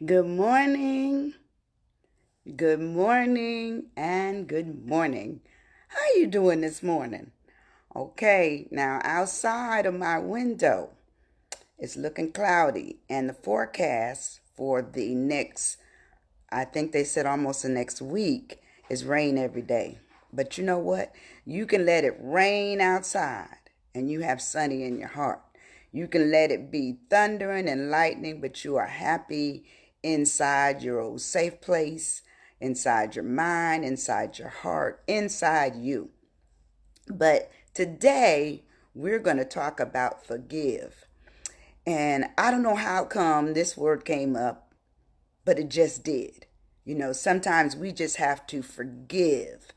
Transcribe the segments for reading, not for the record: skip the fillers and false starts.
Good morning, good morning, and good morning. How you doing this morning? Okay, now outside of my window, it's looking cloudy, and the forecast for the next, I think they said almost the next week, is rain every day. But you know what? You can let it rain outside, and you have sunny in your heart. You can let it be thundering and lightning, but you are happy inside your old safe place, inside your mind, inside your heart, inside you. But today, we're going to talk about forgive. And I don't know how come this word came up, but it just did. Sometimes we just have to forgive.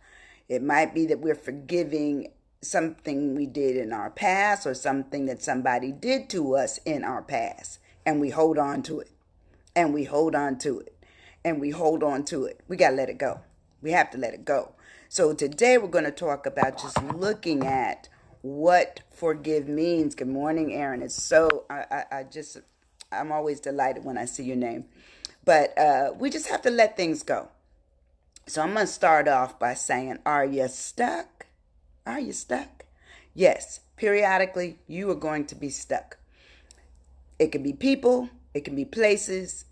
It might be that we're forgiving something we did in our past or something that somebody did to us in our past, and we hold on to it, and we hold on to it, and we hold on to it. We got to let it go. We have to let it go. So today we're going to talk about just looking at what forgive means. Good morning, Aaron. It's so, I'm always delighted when I see your name. But we just have to let things go. So I'm going to start off by saying, are you stuck? Are you stuck? Yes, periodically you are going to be stuck. It can be people, it can be places,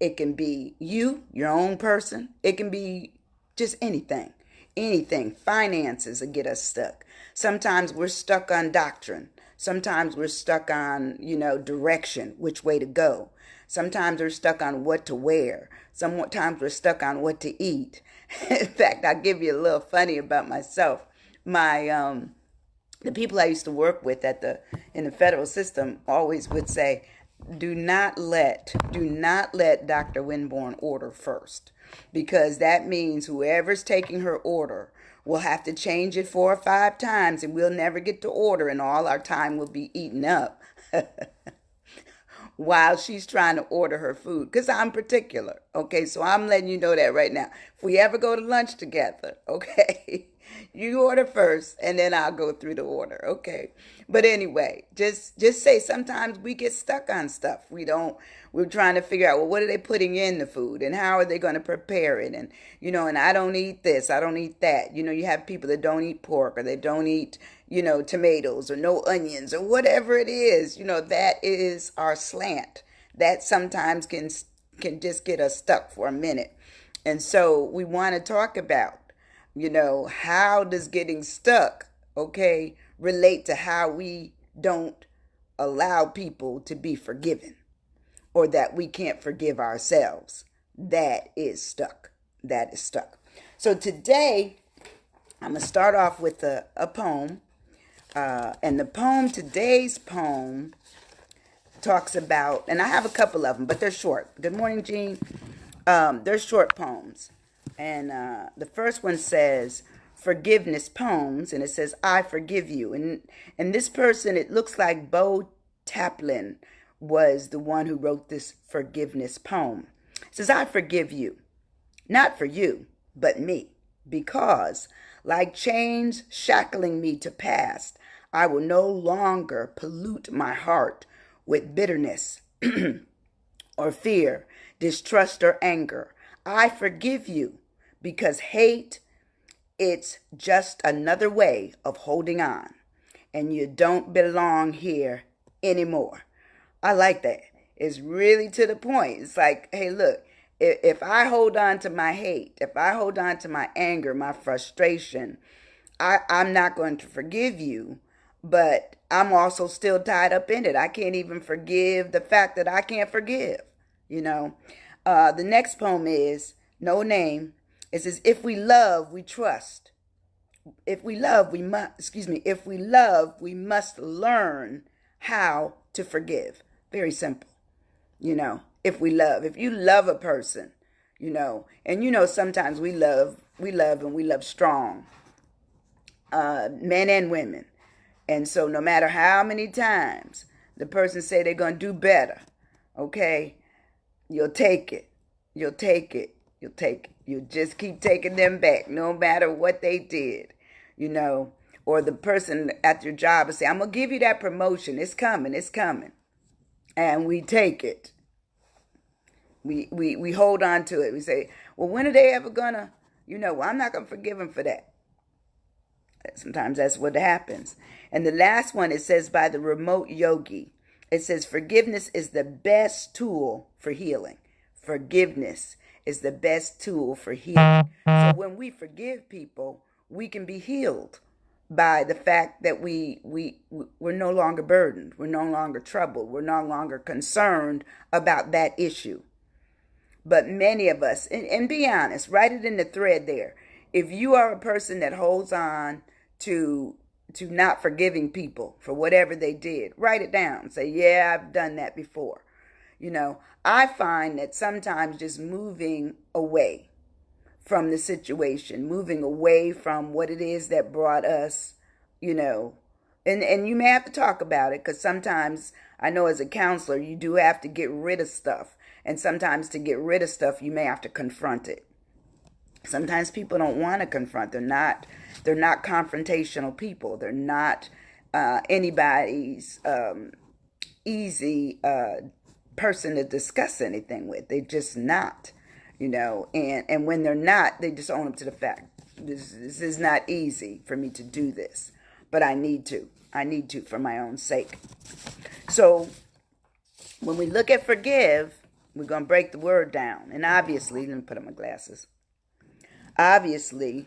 it can be you, your own person, it can be just anything. Anything. Finances will get us stuck. Sometimes we're stuck on doctrine. Sometimes we're stuck on, direction, which way to go. Sometimes we're stuck on what to wear. Sometimes we're stuck on what to eat. In fact, I'll give you a little funny about myself. My the people I used to work with in the federal system always would say, do not let Dr. Winborn order first, because that means whoever's taking her order will have to change it 4 or 5 times, and we'll never get to order, and all our time will be eaten up while she's trying to order her food, because I'm particular. Okay, so I'm letting you know that right now. If we ever go to lunch together, okay, you order first and then I'll go through the order. Okay, but anyway, just say sometimes we get stuck on stuff. We're trying to figure out, well, what are they putting in the food and how are they going to prepare it? And and I don't eat this, I don't eat that. You have people that don't eat pork, or they don't eat tomatoes, or no onions, or whatever it is. That is our slant. That sometimes can just get us stuck for a minute. And so we want to talk about, how does getting stuck, okay, relate to how we don't allow people to be forgiven, or that we can't forgive ourselves. That is stuck. That is stuck. So today, I'm going to start off with a poem. And today's poem talks about, and I have a couple of them, but they're short. Good morning, Jean. They're short poems. And the first one says, Forgiveness Poems, and it says, I forgive you. And this person, it looks like Bo Taplin was the one who wrote this forgiveness poem. It says, I forgive you, not for you, but me, because like chains shackling me to past, I will no longer pollute my heart with bitterness or fear, distrust, or anger. I forgive you because hate, it's just another way of holding on, and you don't belong here anymore. I like that. It's really to the point. It's like, hey, look, if I hold on to my hate, if I hold on to my anger, my frustration, I'm not going to forgive you, but I'm also still tied up in it. I can't even forgive the fact that I can't forgive, you know. The next poem is No Name. It says, if we love, we trust. If we love, we must learn how to forgive. Very simple. If you love a person, and sometimes we love and we love strong, men and women. And so no matter how many times the person say they're going to do better, okay, you'll take it. You'll take it. You'll take it. You just keep taking them back no matter what they did, you know. Or the person at your job will say, I'm going to give you that promotion. It's coming. It's coming. And we take it. We hold on to it. We say, well, when are they ever gonna, well, I'm not gonna forgive them for that. Sometimes that's what happens. And the last one, it says by the remote yogi, it says forgiveness is the best tool for healing. Forgiveness is the best tool for healing. So when we forgive people, we can be healed by the fact that we're no longer burdened, we're no longer troubled, we're no longer concerned about that issue. But many of us, and be honest, write it in the thread there. If you are a person that holds on to not forgiving people for whatever they did, write it down. Say, yeah, I've done that before. I find that sometimes just moving away from the situation, moving away from what it is that brought us, and you may have to talk about it, because sometimes I know as a counselor, you do have to get rid of stuff. And sometimes to get rid of stuff, you may have to confront it. Sometimes people don't want to confront. They're not confrontational people. They're not anybody's easy person to discuss anything with. They're just not, and when they're not, they just own up to the fact. This is not easy for me to do this, but I need to for my own sake. So when we look at forgive, we're going to break the word down. And obviously, let me put on my glasses. Obviously,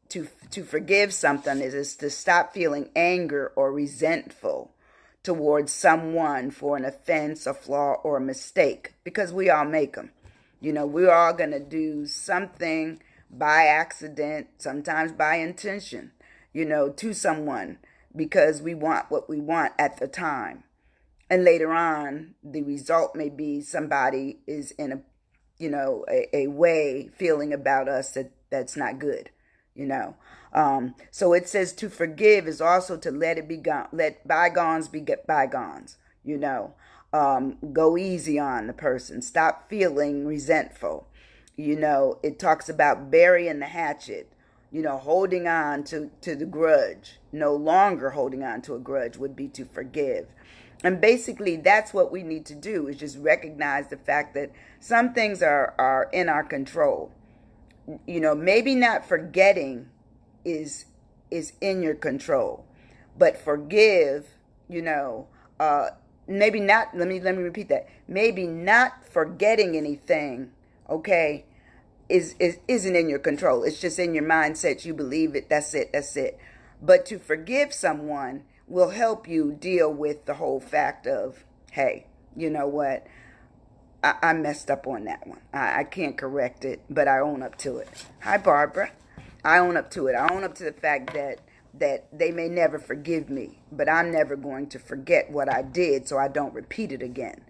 to forgive something is to stop feeling anger or resentful towards someone for an offense, a flaw, or a mistake, because we all make them. We're all going to do something by accident, sometimes by intention, to someone because we want what we want at the time. And later on, the result may be somebody is in a way feeling about us that's not good, So it says to forgive is also to let it be gone, let bygones be bygones, go easy on the person, stop feeling resentful. It talks about burying the hatchet, holding on to the grudge. No longer holding on to a grudge would be to forgive. And basically, that's what we need to do, is just recognize the fact that some things are in our control. Maybe not forgetting is in your control, but forgive, maybe not, let me repeat that. Maybe not forgetting anything, okay, isn't in your control. It's just in your mindset. You believe it. That's it. But to forgive someone will help you deal with the whole fact of, hey, you know what? I messed up on that one. I can't correct it, but I own up to it. Hi, Barbara. I own up to it. I own up to the fact that they may never forgive me, but I'm never going to forget what I did so I don't repeat it again.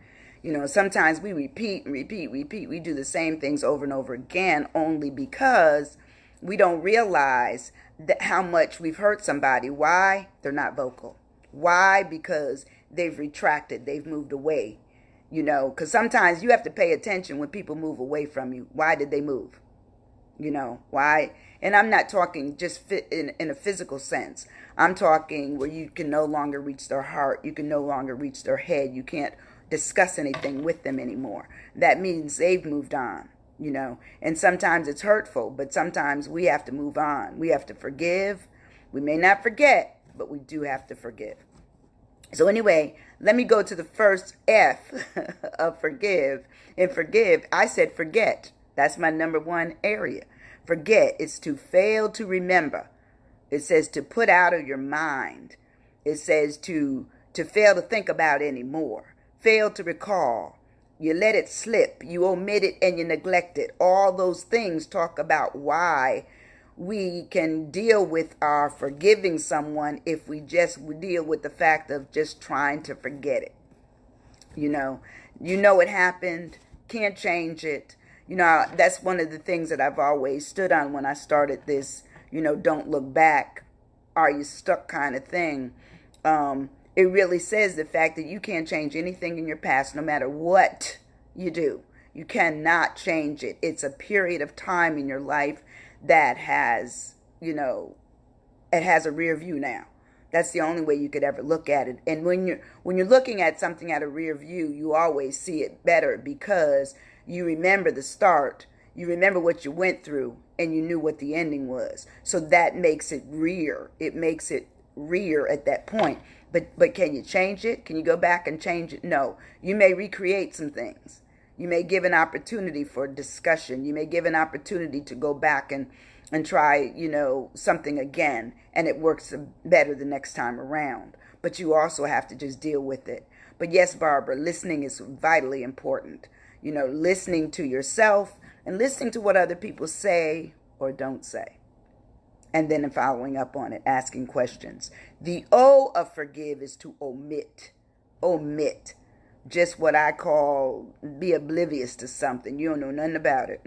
Sometimes we repeat. We do the same things over and over again only because we don't realize how much we've hurt somebody. Why? They're not vocal. Why? Because they've retracted. They've moved away. Because sometimes you have to pay attention when people move away from you. Why did they move? Why? And I'm not talking just in a physical sense. I'm talking where you can no longer reach their heart. You can no longer reach their head. You can't discuss anything with them anymore. That means they've moved on. And sometimes it's hurtful, but sometimes we have to move on. We have to forgive. We may not forget, but we do have to forgive. So anyway, let me go to the first F of forgive. And forgive, I said forget. That's my number one area. Forget is to fail to remember. It says to put out of your mind. It says to fail to think about anymore. Fail to recall. You let it slip. You omit it and you neglect it. All those things talk about why we can deal with our forgiving someone if we just deal with the fact of just trying to forget it. It happened. Can't change it. That's one of the things that I've always stood on when I started this, don't look back. Are you stuck kind of thing? It really says the fact that you can't change anything in your past, no matter what you do. You cannot change it. It's a period of time in your life that has, it has a rear view now. That's the only way you could ever look at it. And when you're looking at something at a rear view, you always see it better because You remember the start, you remember what you went through, and you knew what the ending was. So that makes it rear. It makes it rear at that point. But can you change it? Can you go back and change it? No. You may recreate some things. You may give an opportunity for discussion. You may give an opportunity to go back and try, something again, and it works better the next time around. But you also have to just deal with it. But yes, Barbara, listening is vitally important. Listening to yourself and listening to what other people say or don't say. And then following up on it, asking questions. The O of forgive is to omit. Omit. Just what I call be oblivious to something. You don't know nothing about it.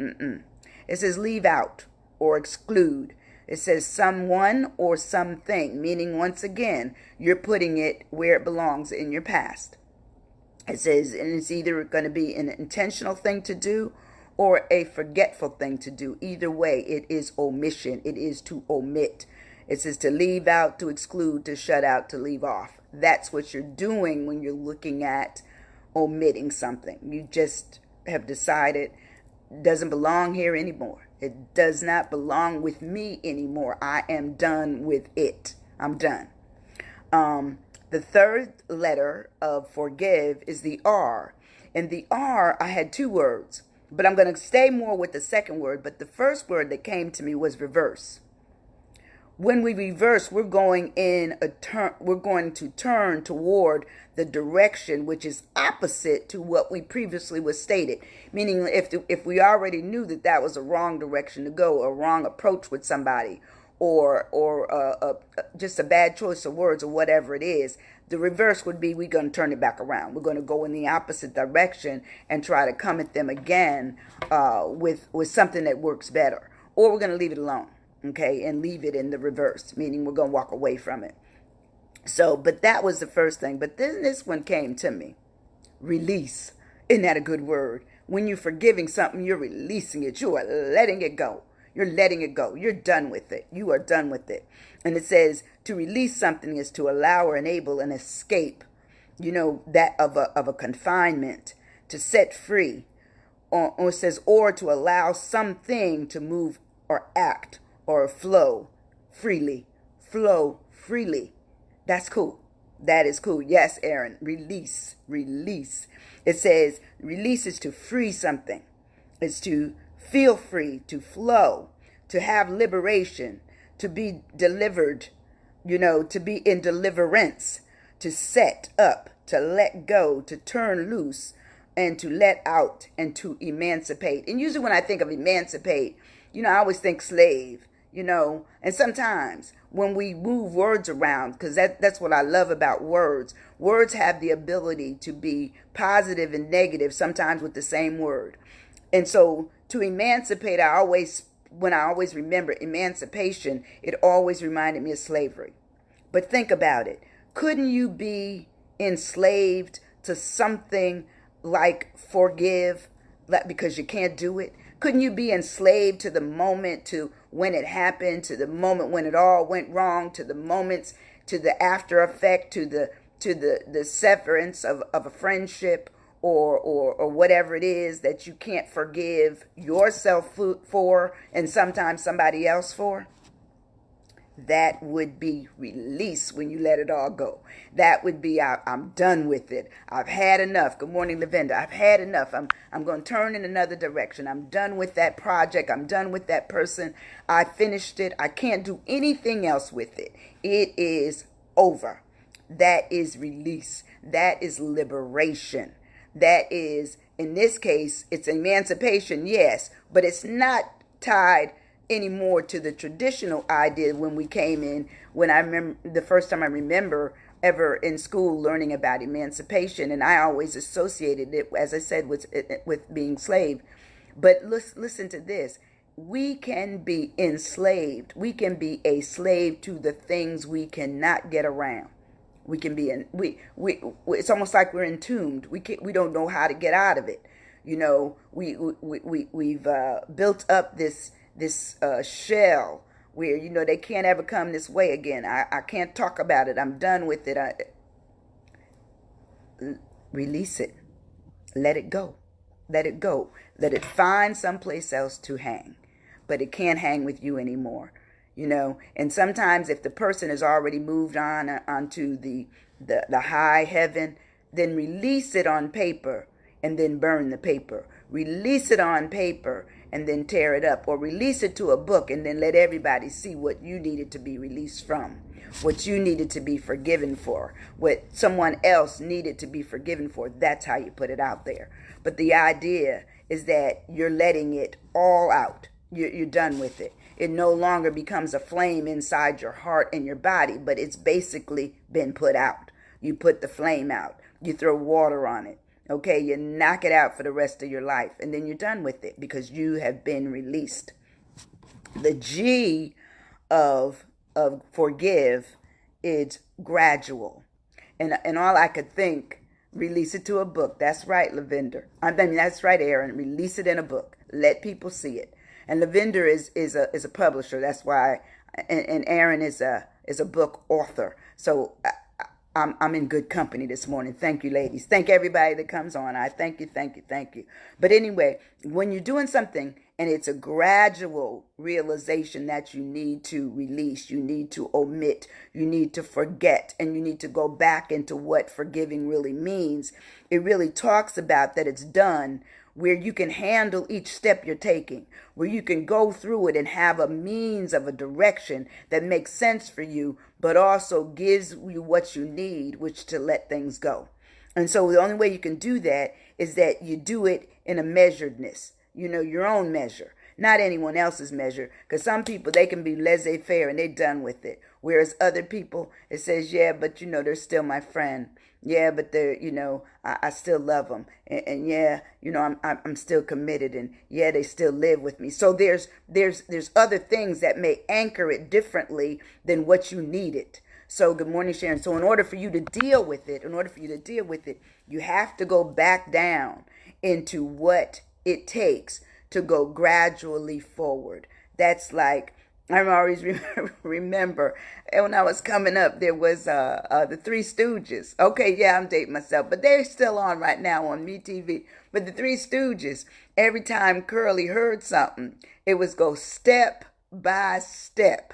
It says leave out or exclude. It says someone or something, meaning once again, you're putting it where it belongs in your past. It says, and it's either going to be an intentional thing to do or a forgetful thing to do. Either way, it is omission. It is to omit. It says to leave out, to exclude, to shut out, to leave off. That's what you're doing when you're looking at omitting something. You just have decided it doesn't belong here anymore. It does not belong with me anymore. I am done with it. I'm done. The third letter of forgive is the R. And the R, I had two words, but I'm going to stay more with the second word. But the first word that came to me was reverse. When we reverse, we're going to turn toward the direction which is opposite to what we previously was stated. Meaning, if we already knew that was a wrong direction to go, a wrong approach with somebody, or just a bad choice of words, or whatever it is, the reverse would be we're going to turn it back around. We're going to go in the opposite direction and try to come at them again with something that works better, or we're going to leave it alone. Okay, and leave it in the reverse, meaning we're going to walk away from it. So, but that was the first thing. But then this one came to me. Release. Isn't that a good word? When you're forgiving something, you're releasing it. You are letting it go. You're letting it go. You're done with it. You are done with it. And it says to release something is to allow or enable an escape, that of a confinement, to set free. Or it says, or to allow something to move or act or flow freely. Flow freely. That's cool. That is cool. Yes, Aaron. Release. Release. It says release is to free something. It's to feel free, to flow, to have liberation, to be delivered, to be in deliverance, to set up, to let go, to turn loose, and to let out, and to emancipate. And usually when I think of emancipate, I always think slave. And sometimes when we move words around, because that's what I love about words. Words have the ability to be positive and negative sometimes with the same word. And so to emancipate, when I always remember emancipation, it always reminded me of slavery. But think about it. Couldn't you be enslaved to something like forgive because you can't do it? Couldn't you be enslaved to the moment, to when it happened, to the moment when it all went wrong, to the moments, to the after effect, to the severance of a friendship or whatever it is that you can't forgive yourself for and sometimes somebody else for? That would be release when you let it all go. That would be, I'm done with it. I've had enough. Good morning, Lavenda. I've had enough. I'm going to turn in another direction. I'm done with that project. I'm done with that person. I finished it. I can't do anything else with it. It is over. That is release. That is liberation. That is, in this case, it's emancipation, yes, but it's not tied anymore to the traditional idea when we came in, when I remember the first time I remember ever in school learning about emancipation, and I always associated it, as I said, with being slave. But listen to this. We can be enslaved. We can be a slave to the things we cannot get around. We can be it's almost like we're entombed. We don't know how to get out of it. We've built up this shell where, they can't ever come this way again. I can't talk about it. I'm done with it. Release it. Let it go. Let it go. Let it find someplace else to hang. But it can't hang with you anymore. And sometimes if the person has already moved on onto the high heaven, then release it on paper and then burn the paper. Release it on paper and then tear it up, or release it to a book and then let everybody see what you needed to be released from, what you needed to be forgiven for, what someone else needed to be forgiven for. That's how you put it out there. But the idea is that you're letting it all out. You're done with it. It no longer becomes a flame inside your heart and your body, but it's basically been put out. You put the flame out. You throw water on it. Okay, you knock it out for the rest of your life, and then you're done with it because you have been released. The G of forgive is gradual. And all I could think, release it to a book. That's right, Lavender. I mean, that's right, Aaron. Release it in a book. Let people see it. And Lavender is a publisher. That's why, and Aaron is a book author. So I'm in good company this morning. Thank you, ladies. Thank everybody that comes on. I thank you. But anyway, when you're doing something and it's a gradual realization that you need to release, you need to omit, you need to forget, and you need to go back into what forgiving really means, it really talks about that it's done where you can handle each step you're taking, where you can go through it and have a means of a direction that makes sense for you, but also gives you what you need, which to let things go. And so the only way you can do that is that you do it in a measuredness, your own measure, not anyone else's measure. Because some people, they can be laissez-faire and they're done with it. Whereas other people, it says, yeah, but they're still my friend. Yeah, but they're, I still love them. And yeah, I'm still committed. And yeah, they still live with me. So there's other things that may anchor it differently than what you needed. So good morning, Sharon. So in order for you to deal with it, you have to go back down into what it takes to go gradually forward. That's like, I always remember when I was coming up, there was the Three Stooges. Okay, yeah, I'm dating myself, but they're still on right now on MeTV. But the Three Stooges, every time Curly heard something, it was go step by step.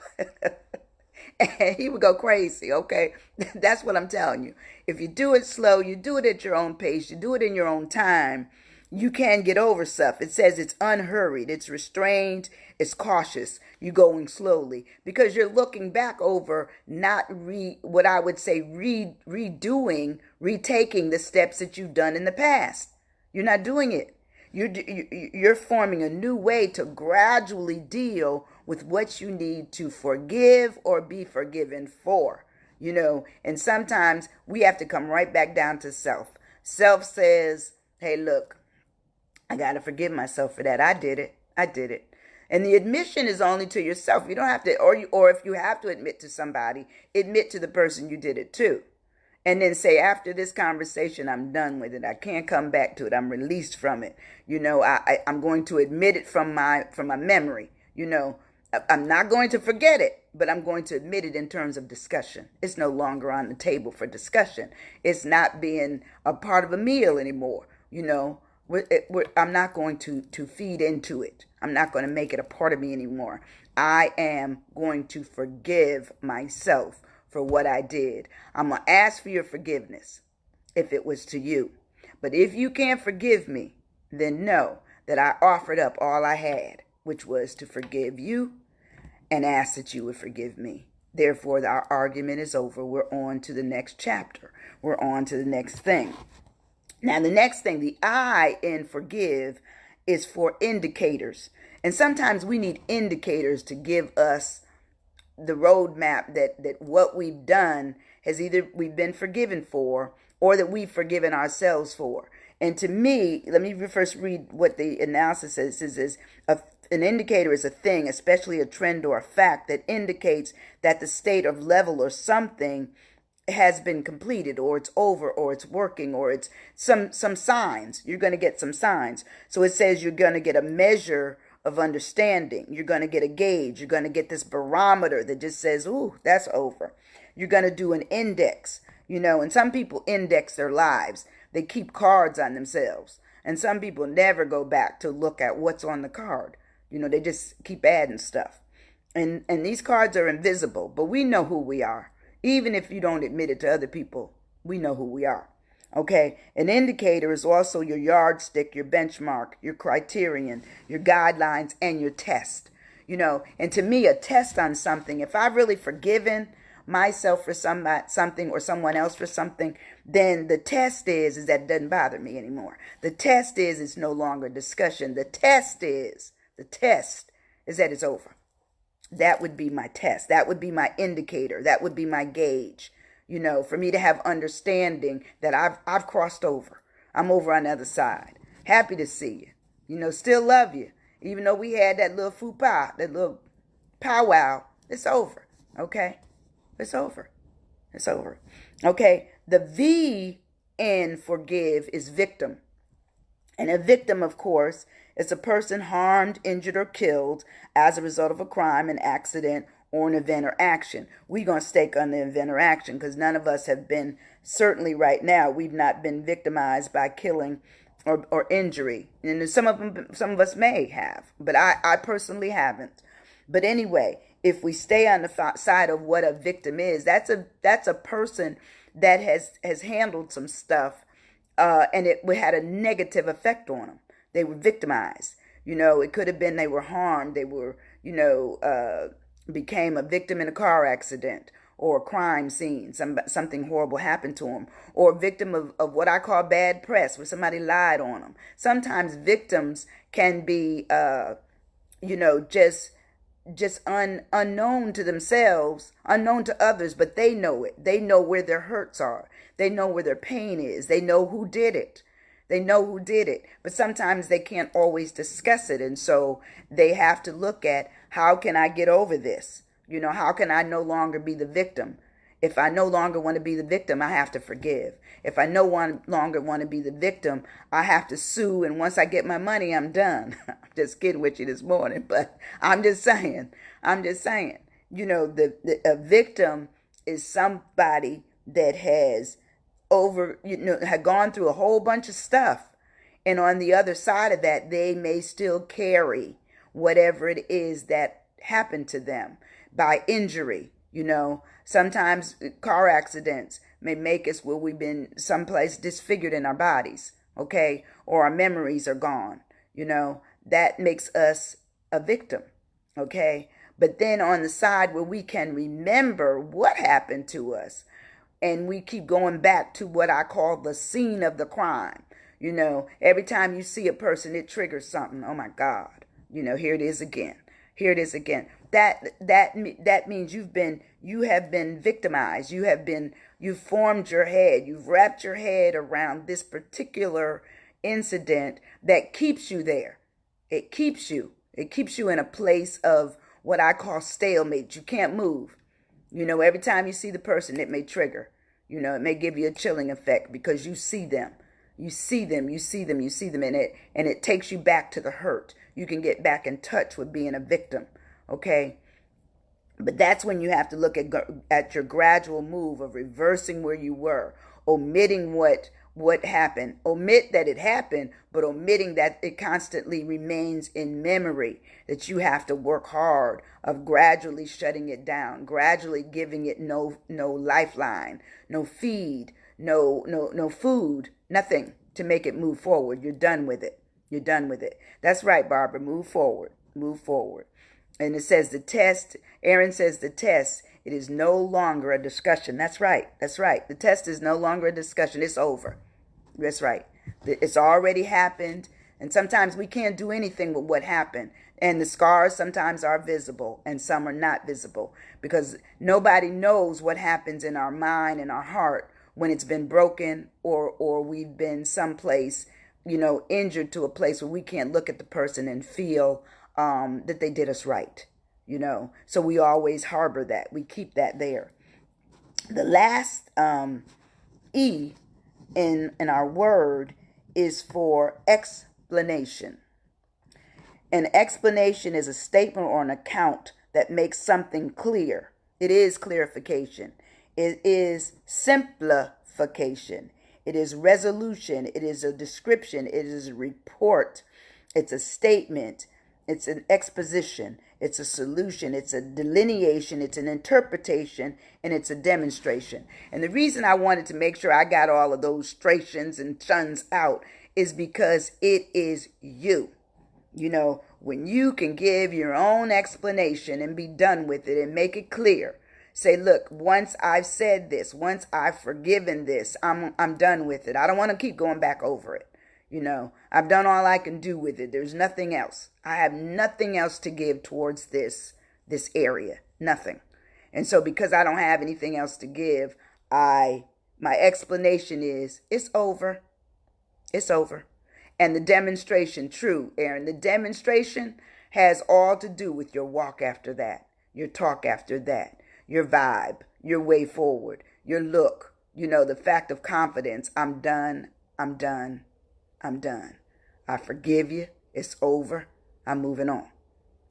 And he would go crazy, okay? That's what I'm telling you. If you do it slow, you do it at your own pace, you do it in your own time, you can get over stuff. It says it's unhurried, it's restrained, it's cautious. You're going slowly because you're looking back over, not what I would say retaking the steps that you've done in the past. You're not doing it. You're forming a new way to gradually deal with what you need to forgive or be forgiven for. And sometimes we have to come right back down to self. Self says, hey, look, I got to forgive myself for that. I did it. And the admission is only to yourself. You don't have to, or if you have to admit to somebody, admit to the person you did it to. And then say, after this conversation, I'm done with it. I can't come back to it. I'm released from it. I'm going to admit it from my memory. I'm not going to forget it, but I'm going to admit it in terms of discussion. It's no longer on the table for discussion. It's not being a part of a meal anymore. I'm not going to feed into it. I'm not going to make it a part of me anymore. I am going to forgive myself for what I did. I'm going to ask for your forgiveness if it was to you. But if you can't forgive me, then know that I offered up all I had, which was to forgive you and ask that you would forgive me. Therefore, our argument is over. We're on to the next chapter. We're on to the next thing. Now, the next thing, the I in forgive, is for indicators. And sometimes we need indicators to give us the roadmap that what we've done has either we've been forgiven for or that we've forgiven ourselves for. And to me, let me first read what the analysis says. It says, an indicator is a thing, especially a trend or a fact, that indicates that the state of level or something has been completed, or it's over, or it's working, or it's some signs. You're going to get some signs. So it says you're going to get a measure of understanding. You're going to get a gauge. You're going to get this barometer that just says, ooh, that's over. You're going to do an index, and some people index their lives. They keep cards on themselves. And some people never go back to look at what's on the card. They just keep adding stuff. And these cards are invisible, but we know who we are. Even if you don't admit it to other people, we know who we are. Okay, an indicator is also your yardstick, your benchmark, your criterion, your guidelines, and your test. And to me, a test on something, if I've really forgiven myself for something or someone else for something, then the test is that it doesn't bother me anymore. The test is it's no longer discussion. The test is that it's over. That would be my test. That would be my indicator. That would be my gauge. For me to have understanding that I've crossed over. I'm over on the other side. Happy to see you. Still love you. Even though we had that little faux pas, that little powwow, it's over. Okay? It's over. It's over. Okay? The V in forgive is victim. And a victim, of course, is a person harmed, injured, or killed as a result of a crime, an accident, or an event or action. We're going to stake on the event or action because none of us have been, certainly right now, we've not been victimized by killing or injury. And some of us may have, but I personally haven't. But anyway, if we stay on the side of what a victim is, that's a person that has handled some stuff and it had a negative effect on them. They were victimized. It could have been they were harmed. They were, became a victim in a car accident or a crime scene. Something horrible happened to them. Or a victim of what I call bad press, where somebody lied on them. Sometimes victims can be, just unknown to themselves, unknown to others, but they know it. They know where their hurts are. They know where their pain is. They know who did it. But sometimes they can't always discuss it. And so they have to look at, how can I get over this? How can I no longer be the victim? If I no longer want to be the victim, I have to forgive. If I no longer want to be the victim, I have to sue. And once I get my money, I'm done. I'm just kidding with you this morning, but I'm just saying. A victim is somebody that has had gone through a whole bunch of stuff. And on the other side of that, they may still carry whatever it is that happened to them by injury. Sometimes car accidents may make us where we've been someplace disfigured in our bodies, okay? Or our memories are gone, that makes us a victim, okay? But then on the side where we can remember what happened to us, and we keep going back to what I call the scene of the crime. Every time you see a person, it triggers something. Oh my God. Here it is again. That means you have been victimized. You've formed your head. You've wrapped your head around this particular incident that keeps you there. It keeps you in a place of what I call stalemate. You can't move. Every time you see the person, it may trigger. It may give you a chilling effect because you see them. And it takes you back to the hurt. You can get back in touch with being a victim, okay? But that's when you have to look at your gradual move of reversing where you were, omitting what happened. Omit that it happened, but omitting that it constantly remains in memory, that you have to work hard of gradually shutting it down, gradually giving it no lifeline, no feed, no food, nothing to make it move forward. You're done with it. That's right, Barbara. Move forward. And it says the test, Aaron says the test, it is no longer a discussion. That's right. The test is no longer a discussion. It's over. That's right. It's already happened. And sometimes we can't do anything with what happened. And the scars sometimes are visible and some are not visible because nobody knows what happens in our mind and our heart when it's been broken or we've been someplace, injured to a place where we can't look at the person and feel that they did us right, So we always harbor that. We keep that there. The last E in our word is for explanation. An explanation is a statement or an account that makes something clear. It is clarification. It is simplification. It is resolution. It is a description. It is a report. It's a statement. It's an exposition. It's a solution. It's a delineation. It's an interpretation. And it's a demonstration. And the reason I wanted to make sure I got all of those strations and shuns out is because it is you. You know, when you can give your own explanation and be done with it and make it clear. Say, look, once I've said this, once I've forgiven this, I'm done with it. I don't want to keep going back over it. You know, I've done all I can do with it. There's nothing else. I have nothing else to give towards this area. Nothing. And so because I don't have anything else to give, my explanation is it's over. It's over. And the demonstration, true, Aaron, the demonstration has all to do with your walk after that, your talk after that, your vibe, your way forward, your look, you know, the fact of confidence. I'm done. I'm done. I'm done. I forgive you. It's over. I'm moving on.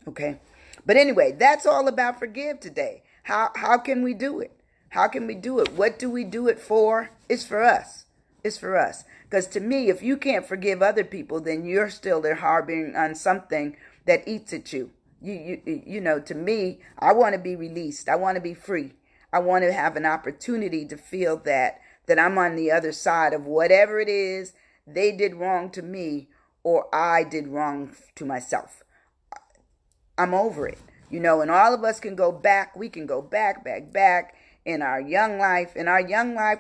Okay. But anyway, that's all about forgive today. How can we do it? How can we do it? What do we do it for? It's for us. It's for us. Because to me, if you can't forgive other people, then you're still there harboring on something that eats at you. You know, to me, I want to be released. I want to be free. I want to have an opportunity to feel that I'm on the other side of whatever it is they did wrong to me or I did wrong to myself. I'm over it. You know, and all of us can go back. We can go back. In our young life,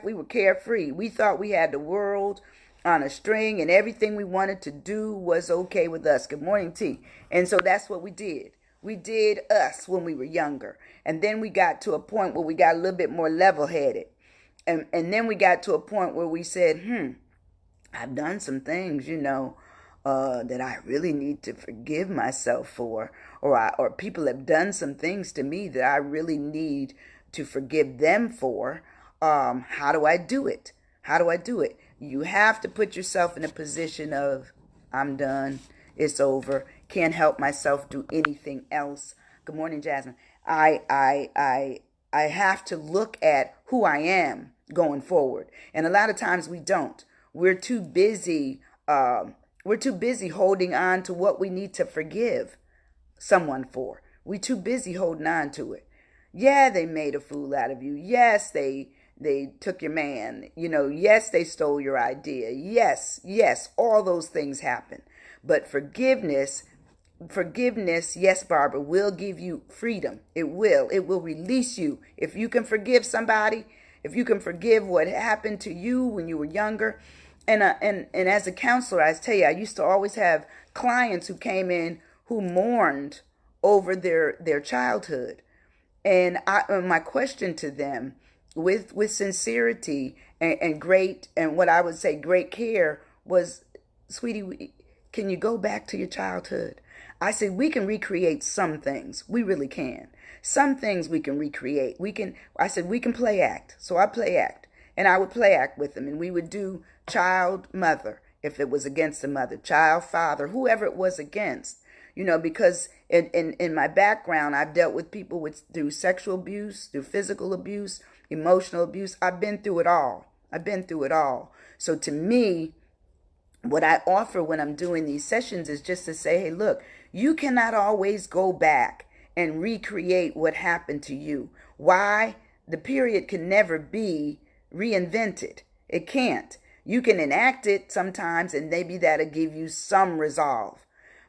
we were carefree. We thought we had the world on a string and everything we wanted to do was okay with us. Good morning, T. And so that's what we did. We did us when we were younger. And then we got to a point where we got a little bit more level-headed. And then we got to a point where we said, I've done some things, you know, that I really need to forgive myself for. Or people have done some things to me that I really need to forgive them for. How do I do it? How do I do it? You have to put yourself in a position of, I'm done. It's over. Can't help myself do anything else. Good morning, Jasmine. I have to look at who I am going forward. And a lot of times we don't. We're too busy. We're too busy holding on to what we need to forgive someone for. We're too busy holding on to it. Yeah, they made a fool out of you. Yes, they took your man. You know, yes, they stole your idea. Yes, all those things happen. But forgiveness, yes, Barbara, will give you freedom. It will release you. If you can forgive somebody, if you can forgive what happened to you when you were younger. And as a counselor, I tell you, I used to always have clients who came in who mourned over their childhood. And my question to them with sincerity and great, and what I would say great care was, sweetie, can you go back to your childhood? I said, we can recreate some things. We really can. Some things we can recreate. I said, we can play act. So I play act. And I would play act with them. And we would do child mother, if it was against the mother, child father, whoever it was against. You know, because in my background, I've dealt with people through sexual abuse, through physical abuse, emotional abuse. I've been through it all. So to me, what I offer when I'm doing these sessions is just to say, hey, look, you cannot always go back and recreate what happened to you. Why? The period can never be reinvented. It can't. You can enact it sometimes, and maybe that'll give you some resolve.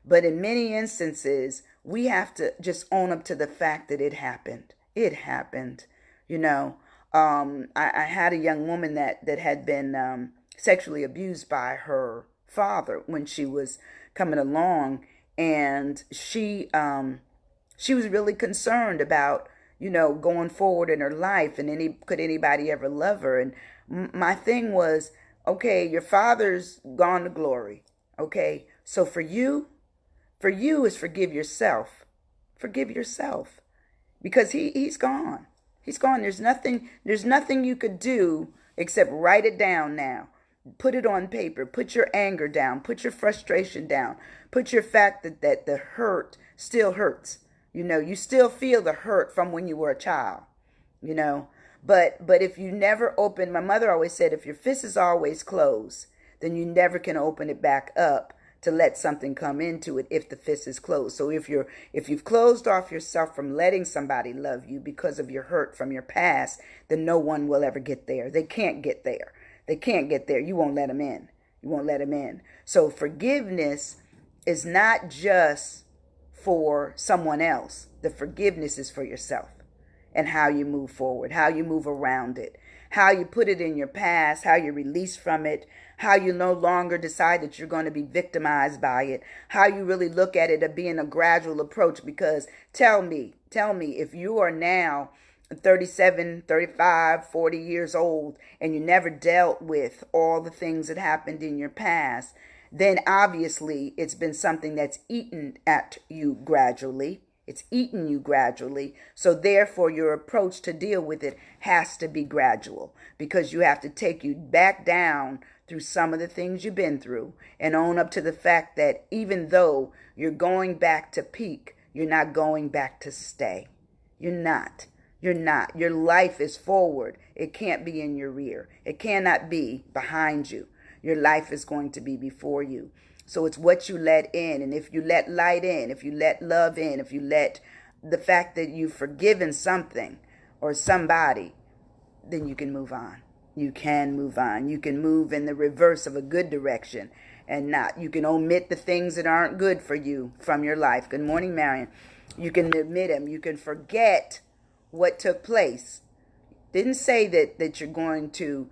But in many instances, we have to just own up to the fact that it happened. It happened. You know, I had a young woman that had been sexually abused by her father when she was coming along. And she was really concerned about, you know, going forward in her life and could anybody ever love her? And my thing was, okay, your father's gone to glory. Okay, so for you is forgive yourself. Forgive yourself. Because he's gone. He's gone. There's nothing you could do except write it down now. Put it on paper. Put your anger down. Put your frustration down. Put your fact that the hurt still hurts. You know, you still feel the hurt from when you were a child. You know. But if you never open, my mother always said, if your fist is always closed, then you never can open it back up to let something come into it if the fist is closed. So if you've closed off yourself from letting somebody love you because of your hurt from your past, then no one will ever get there. They can't get there. They can't get there. You won't let them in. You won't let them in. So forgiveness is not just for someone else. The forgiveness is for yourself and how you move forward, how you move around it, how you put it in your past, how you release from it, how you no longer decide that you're going to be victimized by it, how you really look at it as being a gradual approach. Because tell me, if you are now 37, 35, 40 years old and you never dealt with all the things that happened in your past, then obviously it's been something that's eaten at you gradually. It's eaten you gradually. So therefore your approach to deal with it has to be gradual, because you have to take you back down through some of the things you've been through and own up to the fact that even though you're going back to peak, you're not going back to stay. You're not. You're not. Your life is forward. It can't be in your rear. It cannot be behind you. Your life is going to be before you. So it's what you let in. And if you let light in, if you let love in, if you let the fact that you've forgiven something or somebody, then you can move on. You can move on. You can move in the reverse of a good direction and not. You can omit the things that aren't good for you from your life. Good morning, Marion. You can omit them. You can forget what took place. Didn't say that you're going to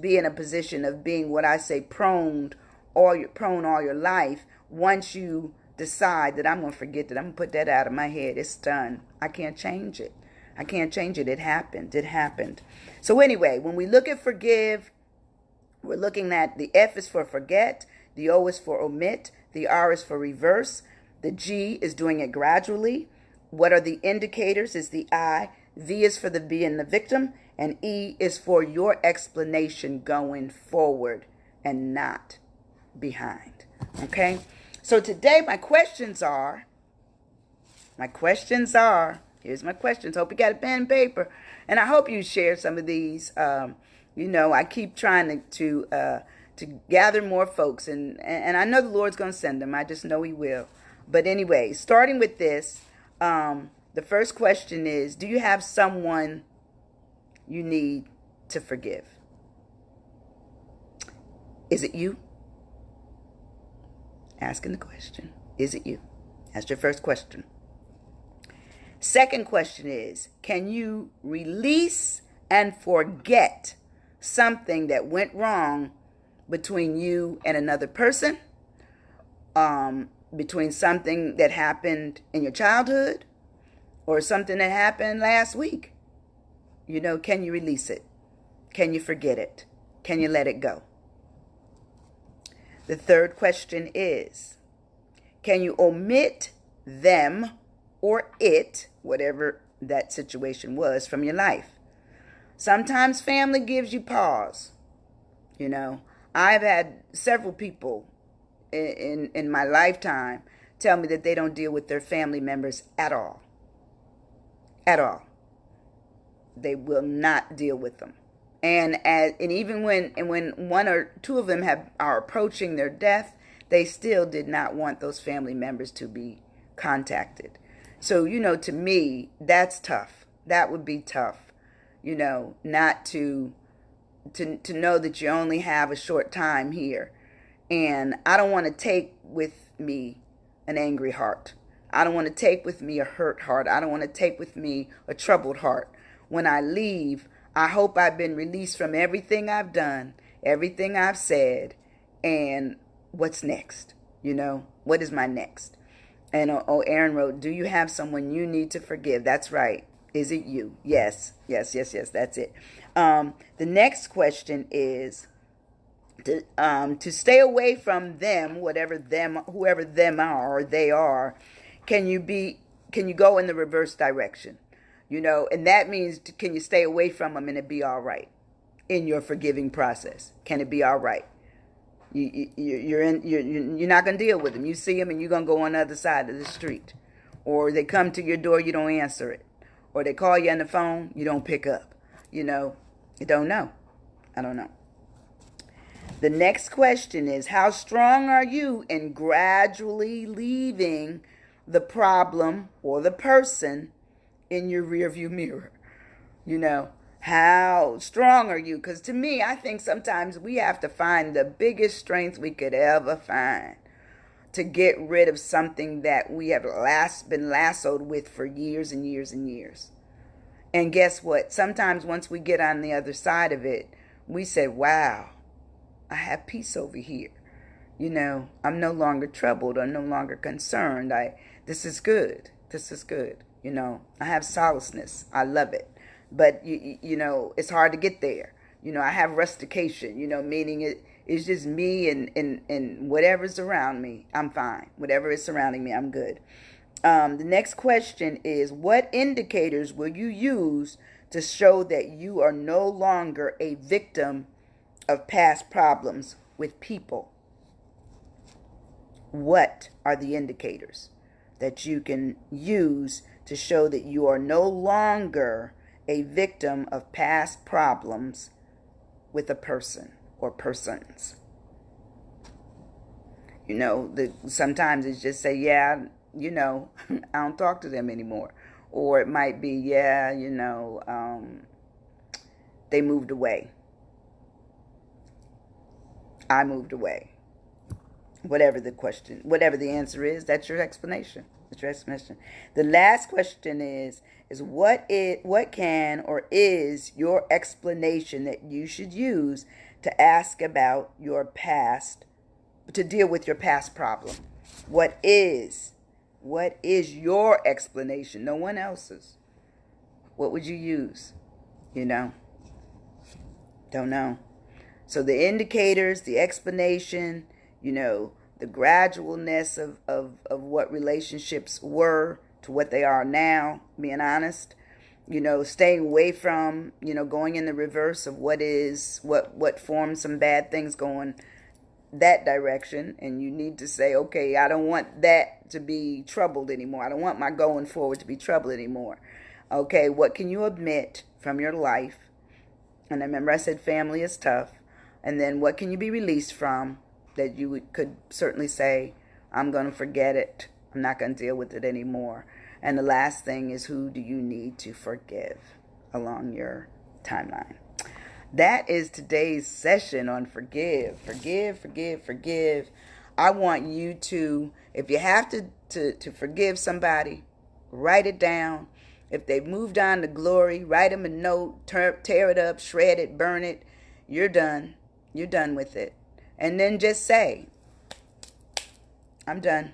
be in a position of being what I say prone all your life. Once you decide that I'm going to forget that, I'm going to put that out of my head, it's done. I can't change it. I can't change it. It happened. It happened. So anyway, when we look at forgive, we're looking at the F is for forget, the O is for omit, the R is for reverse, the G is doing it gradually. What are the indicators is the I, V is for the being the victim, and E is for your explanation going forward and not behind. Okay? So today my questions are, here's my questions. Hope you got a pen and paper. And I hope you share some of these. I keep trying to gather more folks, and I know the Lord's going to send them. I just know He will. But anyway, starting with this, the first question is, do you have someone you need to forgive? Is it you? Asking the question, is it you? That's your first question. Second question is, can you release and forget something that went wrong between you and another person? Between something that happened in your childhood or something that happened last week? Can you release it? Can you forget it? Can you let it go? The third question is, can you omit them or it, whatever that situation was, from your life? Sometimes family gives you pause. I've had several people in my lifetime tell me that they don't deal with their family members at all. At all. They will not deal with them. And even when one or two of them are approaching their death, they still did not want those family members to be contacted. So, to me, that's tough. That would be tough, not to know that you only have a short time here. And I don't want to take with me an angry heart. I don't want to take with me a hurt heart. I don't want to take with me a troubled heart. When I leave, I hope I've been released from everything I've done, everything I've said, and what's next? What is my next? And Aaron wrote, do you have someone you need to forgive? That's right. Is it you? Yes. That's it. The next question is to stay away from them, whoever them are or they are. Can you go in the reverse direction? And that means, can you stay away from them and it be all right in your forgiving process? Can it be all right? You're not going to deal with them. You see them and you're going to go on the other side of the street. Or they come to your door, you don't answer it. Or they call you on the phone, you don't pick up. You know, I don't know. I don't know. The next question is, how strong are you in gradually leaving the problem or the person in your rearview mirror? You know, how strong are you? Because to me, I think sometimes we have to find the biggest strength we could ever find to get rid of something that we have been lassoed with for years and years and years. And guess what? Sometimes once we get on the other side of it, we say, wow, I have peace over here. You know, I'm no longer troubled. I'm no longer concerned. This is good. This is good. You know, I have solaceness. I love it. But, you know, it's hard to get there. You know, I have rustication, you know, meaning it's just me and whatever's around me, I'm fine. Whatever is surrounding me, I'm good. The next question is, what indicators will you use to show that you are no longer a victim of past problems with people? What are the indicators that you can use to show that you are no longer a victim of past problems with a person or persons? You know, sometimes it's just say, yeah, you know, I don't talk to them anymore. Or it might be, yeah, you know, they moved away. I moved away. Whatever the question, whatever the answer is, that's your explanation. That's your explanation. The last question is what can or is your explanation that you should use to ask about your past, to deal with your past problem? What is your explanation? No one else's. What would you use? You know? Don't know. So the indicators, the explanation, you know, the gradualness of what relationships were to what they are now, being honest, you know, staying away from, you know, going in the reverse of what forms some bad things going that direction. And you need to say, okay, I don't want that to be troubled anymore. I don't want my going forward to be troubled anymore. Okay, what can you admit from your life? And I remember I said family is tough. And then what can you be released from that you could certainly say, I'm going to forget it. I'm not going to deal with it anymore. And the last thing is, who do you need to forgive along your timeline? That is today's session on forgive. Forgive, forgive, forgive. I want you to, if you have to forgive somebody, write it down. If they've moved on to glory, write them a note, tear it up, shred it, burn it. You're done. You're done with it. And then just say, I'm done.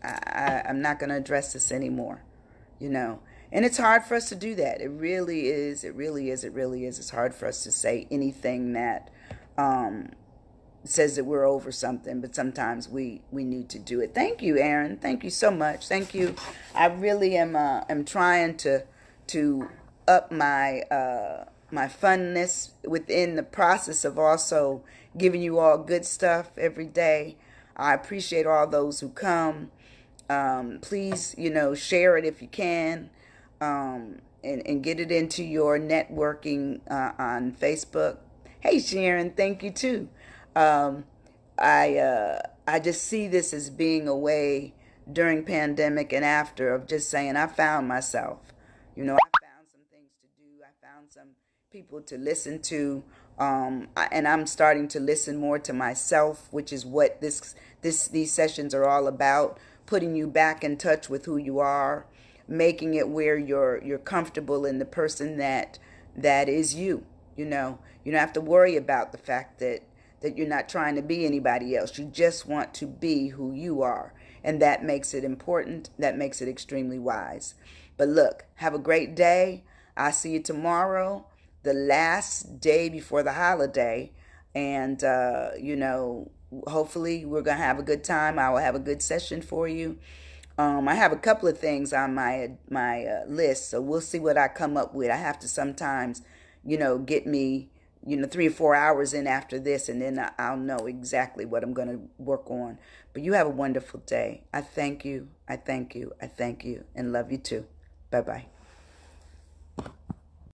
I'm not going to address this anymore, you know. And it's hard for us to do that. It really is. It really is. It really is. It's hard for us to say anything that says that we're over something, but sometimes we need to do it. Thank you, Aaron. Thank you so much. Thank you. I really am trying to up my my funness within the process of also giving you all good stuff every day. I appreciate all those who come. Please, you know, share it if you can, and get it into your networking on Facebook. Hey, Sharon, thank you too. Um, I just see this as being a way during pandemic and after of just saying I found myself. You know, I found some things to do. I found some people to listen to, and I'm starting to listen more to myself, which is what these sessions are all about. Putting you back in touch with who you are, making it where you're comfortable in the person that is you. You know, you don't have to worry about the fact that you're not trying to be anybody else. You just want to be who you are. And that makes it important. That makes it extremely wise. But look, have a great day. I'll see you tomorrow, the last day before the holiday. And, you know, hopefully we're going to have a good time. I will have a good session for you. I have a couple of things on my list, so we'll see what I come up with. I have to sometimes, you know, get me, you know, 3 or 4 hours in after this, and then I'll know exactly what I'm going to work on. But you have a wonderful day. I thank you. I thank you. I thank you, and love you too. Bye-bye.